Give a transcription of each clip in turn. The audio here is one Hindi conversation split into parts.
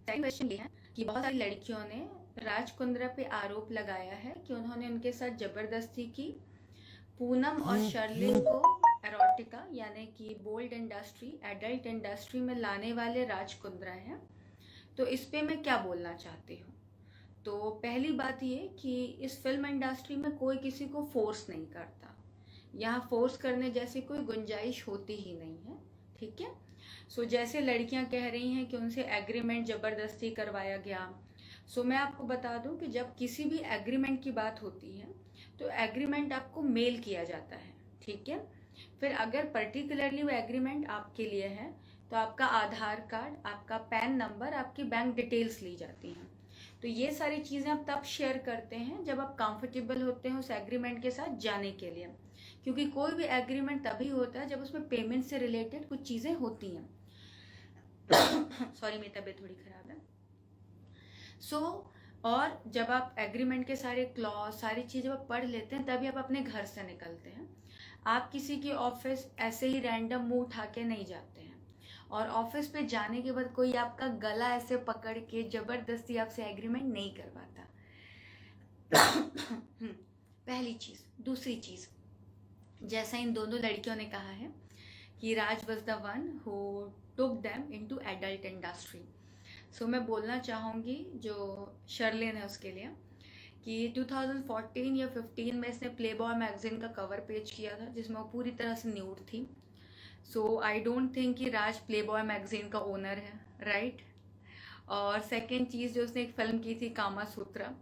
सेकंड क्वेश्चन ये है कि बहुत सारी लड़कियों ने राज कुंद्रा पे आरोप लगाया है कि उन्होंने उनके साथ जबरदस्ती की। पूनम और शर्लिन को एरोटिका यानी कि बोल्ड इंडस्ट्री, एडल्ट इंडस्ट्री में लाने वाले राज कुंद्रा हैं। तो इस पे मैं क्या बोलना चाहती हूँ। तो पहली बात ये कि इस फिल्म इंडस्ट्री में कोई किसी को फोर्स नहीं करता। यहाँ फोर्स करने जैसी कोई गुंजाइश होती ही नहीं है, ठीक है। सो जैसे लड़कियां कह रही हैं कि उनसे एग्रीमेंट जबरदस्ती करवाया गया, सो मैं आपको बता दूं कि जब किसी भी एग्रीमेंट की बात होती है तो एग्रीमेंट आपको मेल किया जाता है, ठीक है। फिर अगर पर्टिकुलरली वो एग्रीमेंट आपके लिए है तो आपका आधार कार्ड, आपका पैन नंबर, आपकी बैंक डिटेल्स ली जाती हैं। तो ये सारी चीज़ें आप तब शेयर करते हैं जब आप कंफर्टेबल होते हैं उस एग्रीमेंट के साथ जाने के लिए, क्योंकि कोई भी एग्रीमेंट तभी होता है जब उसमें पेमेंट से रिलेटेड कुछ चीज़ें होती हैं। सॉरी, मेरी तबीयत थोड़ी खराब है। और जब आप एग्रीमेंट के सारे क्लॉज, सारी चीज़ें आप पढ़ लेते हैं तभी आप अपने घर से निकलते हैं। आप किसी की ऑफिस ऐसे ही रैंडम मुंह उठा के नहीं जाते हैं, और ऑफिस पे जाने के बाद कोई आपका गला ऐसे पकड़ के जबरदस्ती आपसे एग्रीमेंट नहीं करवाता। पहली चीज़। दूसरी चीज़, जैसा इन दोनों लड़कियों ने कहा है कि Raj was the one who took them into adult industry. So मैं बोलना चाहूँगी जो शर्लिन है उसके लिए कि 2014 या 15 में इसने प्लेबॉय मैगजीन का कवर पेज किया था जिसमें वो पूरी तरह से न्यूड थी। सो आई डोंट थिंक कि राज प्लेबॉय मैगजीन का ओनर है, राइट। और सेकंड चीज़, जो उसने एक फिल्म की थी कामा सूत्रा,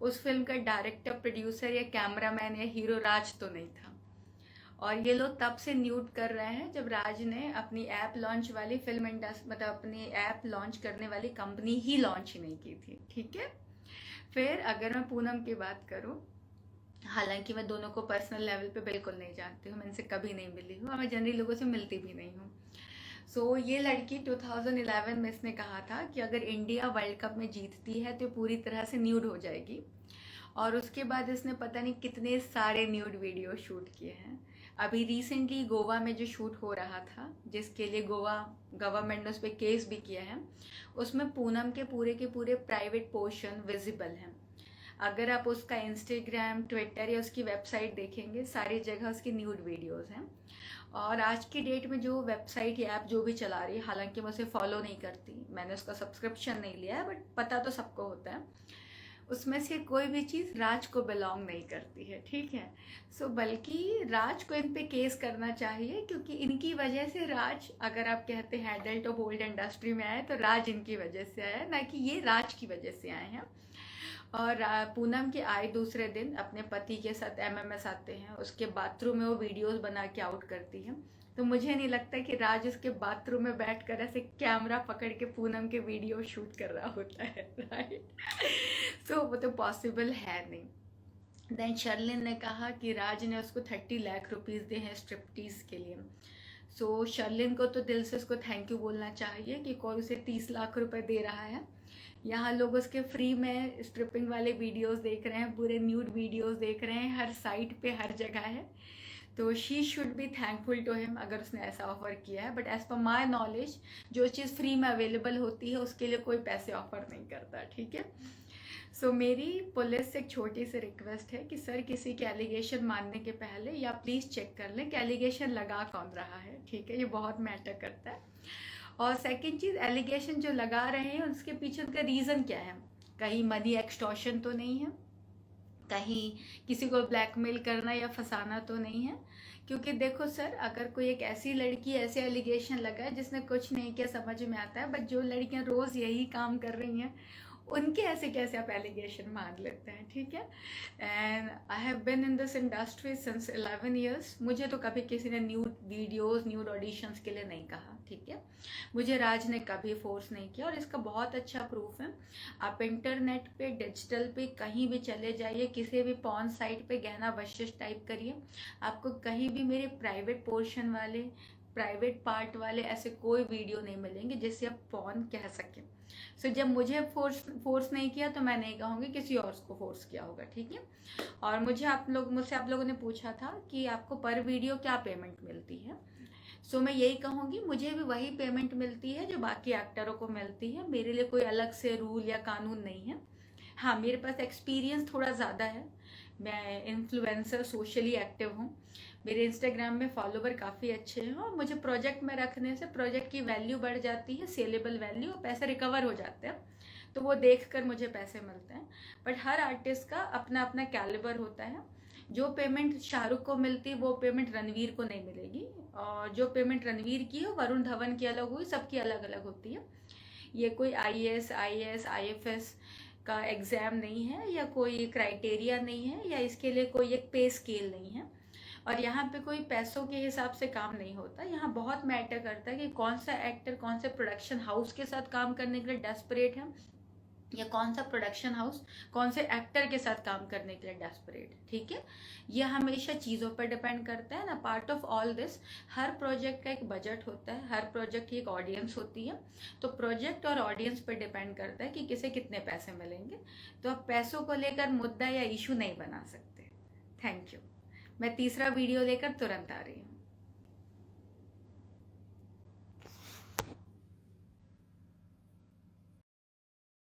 उस फिल्म का डायरेक्टर, प्रोड्यूसर या कैमरामैन या हीरो राज तो नहीं था। और ये लोग तब से न्यूड कर रहे हैं जब राज ने अपनी ऐप लॉन्च वाली फिल्म इंडस्ट्री, मतलब अपनी ऐप लॉन्च करने वाली कंपनी ही लॉन्च ही नहीं की थी, ठीक है। फिर अगर मैं पूनम की बात करूं, हालांकि मैं दोनों को पर्सनल लेवल पे बिल्कुल नहीं जानती हूँ, मैं इनसे कभी नहीं मिली हूँ और मैं जनरली लोगों से मिलती भी नहीं हूँ। सो ये लड़की 2011 में इसने कहा था कि अगर इंडिया वर्ल्ड कप में जीतती है तो पूरी तरह से न्यूड हो जाएगी। और उसके बाद इसने पता नहीं कितने सारे न्यूड वीडियो शूट किए हैं। अभी रिसेंटली गोवा में जो शूट हो रहा था, जिसके लिए गोवा गवर्नमेंट ने उस पर केस भी किया है, उसमें पूनम के पूरे प्राइवेट पोर्शन विजिबल हैं। अगर आप उसका इंस्टाग्राम, ट्विटर या उसकी वेबसाइट देखेंगे, सारी जगह उसकी न्यूड वीडियोस हैं। और आज की डेट में जो वेबसाइट या ऐप जो भी चला रही है, हालांकि मैं उसे फॉलो नहीं करती, मैंने उसका सब्सक्रिप्शन नहीं लिया है, बट पता तो सबको होता है, उसमें से कोई भी चीज़ राज को बिलोंग नहीं करती है, ठीक है। सो बल्कि राज को इन पे केस करना चाहिए, क्योंकि इनकी वजह से राज, अगर आप कहते हैं एडल्ट और बोल्ड इंडस्ट्री में आए, तो राज इनकी वजह से आया, ना कि ये राज की वजह से आए हैं। और पूनम के आए दूसरे दिन अपने पति के साथ एमएमएस आते हैं, उसके बाथरूम में वो वीडियोस बना के आउट करती हैं। तो मुझे नहीं लगता कि राज उसके बाथरूम में बैठकर ऐसे कैमरा पकड़ के पूनम के वीडियो शूट कर रहा होता है, राइट। सो वो तो पॉसिबल है नहीं। देन शर्लिन ने कहा कि राज ने उसको 30 लाख रुपीस दिए हैं स्ट्रिप्टीज के लिए। सो शर्लिन को तो दिल से उसको थैंक यू बोलना चाहिए कि कोई उसे 30 लाख रुपए दे रहा है। यहाँ लोग उसके फ्री में स्ट्रिपिंग वाले वीडियोस देख रहे हैं, पूरे न्यूड वीडियोस देख रहे हैं, हर साइट पे हर जगह है। तो she should be thankful to him अगर उसने ऐसा ऑफर किया है। But as per my knowledge, जो चीज़ फ्री में अवेलेबल होती है उसके लिए कोई पैसे ऑफर नहीं करता, ठीक है। सो मेरी पुलिस से एक छोटी सी रिक्वेस्ट है कि सर, किसी के एलिगेशन मानने के पहले या प्लीज़ चेक कर लें कि एलिगेशन लगा कौन रहा है, ठीक है। ये बहुत मैटर करता है। और सेकंड चीज़, एलिगेशन जो लगा रहे हैं उसके पीछे उनका रीज़न क्या है। कहीं मनी एक्सटॉर्शन तो नहीं है, कहीं किसी को ब्लैकमेल करना या फंसाना तो नहीं है। क्योंकि देखो सर, अगर कोई एक ऐसी लड़की ऐसे एलिगेशन लगाए जिसने कुछ नहीं किया, समझ में आता है, बट जो लड़कियां रोज़ यही काम कर रही हैं उनके ऐसे कैसे आप एलिगेशन मान लेते हैं, ठीक है। And I have been in this industry since 11 years. मुझे तो कभी किसी ने न्यूड वीडियोस, न्यूड ऑडिशंस के लिए नहीं कहा, ठीक है। मुझे राज ने कभी फोर्स नहीं किया, और इसका बहुत अच्छा प्रूफ है। आप इंटरनेट पे, डिजिटल पे कहीं भी चले जाइए, किसी भी पॉर्न साइट पे गहना वशिष्ठ टाइप करिए, आपको कहीं भी मेरे प्राइवेट पोर्शन वाले, प्राइवेट पार्ट वाले ऐसे कोई वीडियो नहीं मिलेंगे जिससे आप पॉर्न कह सकें। सो जब मुझे फोर्स नहीं किया तो मैं नहीं कहूँगी किसी और को फोर्स किया होगा, ठीक है। और मुझसे आप लोगों ने पूछा था कि आपको पर वीडियो क्या पेमेंट मिलती है। सो मैं यही कहूँगी, मुझे भी वही पेमेंट मिलती है जो बाकी एक्टरों को मिलती है। मेरे लिए कोई अलग से रूल या कानून नहीं है। हाँ, मेरे पास एक्सपीरियंस थोड़ा ज़्यादा है, मैं इन्फ्लुएंसर, सोशली एक्टिव हूँ, मेरे इंस्टाग्राम में फॉलोवर काफ़ी अच्छे हैं, और मुझे प्रोजेक्ट में रखने से प्रोजेक्ट की वैल्यू बढ़ जाती है, सेलेबल वैल्यू, और पैसे रिकवर हो जाते हैं, तो वो देख कर मुझे पैसे मिलते हैं। बट हर आर्टिस्ट का अपना अपना कैलिबर होता है। जो पेमेंट शाहरुख को मिलती है वो पेमेंट रणवीर को नहीं मिलेगी, और जो पेमेंट रणवीर की हो वरुण धवन की अलग हुई, सबकी अलग अलग होती है। ये कोई IAS, IAS, IFS का एग्ज़ाम नहीं है, या कोई क्राइटेरिया नहीं है, या इसके लिए कोई एक पे स्केल नहीं है, और यहाँ पे कोई पैसों के हिसाब से काम नहीं होता। यहाँ बहुत मैटर करता है कि कौन सा एक्टर कौन से प्रोडक्शन हाउस के साथ काम करने के लिए डेस्परेट है, या कौन सा प्रोडक्शन हाउस कौन से एक्टर के साथ काम करने के लिए डेस्परेट है। ठीक है, ये हमेशा चीज़ों पर डिपेंड करता है ना। Part of all this, her project का एक बजट होता है, हर प्रोजेक्ट की एक ऑडियंस होती है, तो प्रोजेक्ट और ऑडियंस पर डिपेंड करता है कि किसे कितने पैसे मिलेंगे। तो आप पैसों को लेकर मुद्दा या इशू नहीं बना सकते। Thank you. मैं तीसरा वीडियो लेकर तुरंत आ रही हूँ।